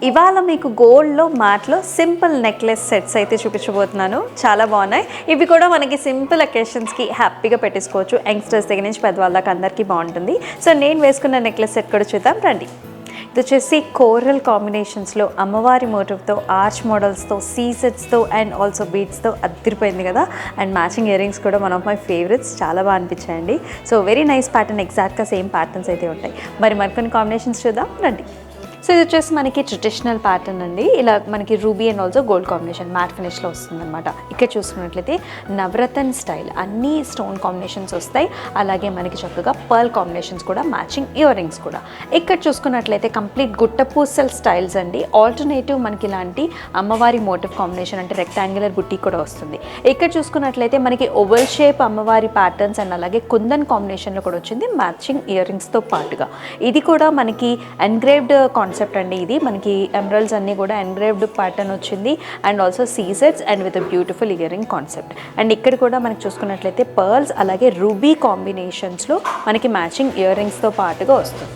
ఇవాళ మీకు గోల్డ్లో మ్యాట్లో సింపుల్ నెక్లెస్ సెట్స్ అయితే చూపించబోతున్నాను. చాలా బాగున్నాయి. ఇవి కూడా మనకి సింపుల్ అకేషన్స్కి హ్యాపీగా పెట్టేసుకోవచ్చు. యంగ్స్టర్స్ దగ్గర నుంచి పెద్దవాళ్ళ దాకా అందరికీ బాగుంటుంది. సో నేను వేసుకున్న నెక్లెస్ సెట్ కూడా చూద్దాం రండి. ఇది వచ్చేసి కోరల్ కాంబినేషన్స్లో అమ్మవారి మోటివ్తో, ఆర్చ్ మోడల్స్తో, సీసెట్స్తో అండ్ ఆల్సో బీడ్స్తో అదిరిపోయింది కదా. అండ్ మ్యాచింగ్ ఇయర్ రింగ్స్ కూడా వన్ ఆఫ్ మై ఫేవరెట్స్, చాలా బాగా అనిపించాయండి. సో వెరీ నైస్ ప్యాటర్న్, ఎగ్జాక్ట్గా సేమ్ ప్యాటర్న్స్ అయితే ఉంటాయి. మరికొన్ని కాంబినేషన్స్ చూద్దాం రండి. సో ఇది వచ్చేసి మనకి ట్రెడిషనల్ ప్యాటర్న్ అండి. ఇలా మనకి ruby and also gold combination matte ఫినిష్లో వస్తుందన్నమాట. ఇక్కడ చూసుకున్నట్లయితే నవరత్న స్టైల్ అన్ని స్టోన్ కాంబినేషన్స్ వస్తాయి. అలాగే మనకి చక్కగా పర్ల్ కాంబినేషన్స్ కూడా, మ్యాచింగ్ ఇయర్ రింగ్స్ కూడా. ఇక్కడ చూసుకున్నట్లయితే కంప్లీట్ గుట్టపూసల్ స్టైల్స్ అండి. ఆల్టర్నేటివ్ మనకి ఇలాంటి అమ్మవారి మోటివ్ కాంబినేషన్ అంటే రెక్టాంగులర్ బుట్టి కూడా వస్తుంది. ఇక్కడ చూసుకున్నట్లయితే మనకి ఓవల్ షేప్ అమ్మవారి ప్యాటర్న్స్ అండ్ అలాగే కుందన్ కాంబినేషన్లో కూడా వచ్చింది మ్యాచింగ్ ఇయర్ రింగ్స్తో పాటుగా. ఇది కూడా మనకి ఎన్గ్రేవ్డ్ కాన్సెప్ట్ అండి. ఇది మనకి ఎమరల్డ్స్ అన్నీ కూడా ఎన్గ్రేవ్డ్ ప్యాటర్న్ వచ్చింది అండ్ ఆల్సో సీజెట్స్ and with beautiful earring concept. And ఇక్కడ కూడా మనకి చూసుకున్నట్లయితే పర్ల్స్ అలాగే రూబీ కాంబినేషన్స్లో మనకి మ్యాచింగ్ ఇయర్ రింగ్స్తో పాటుగా వస్తుంది.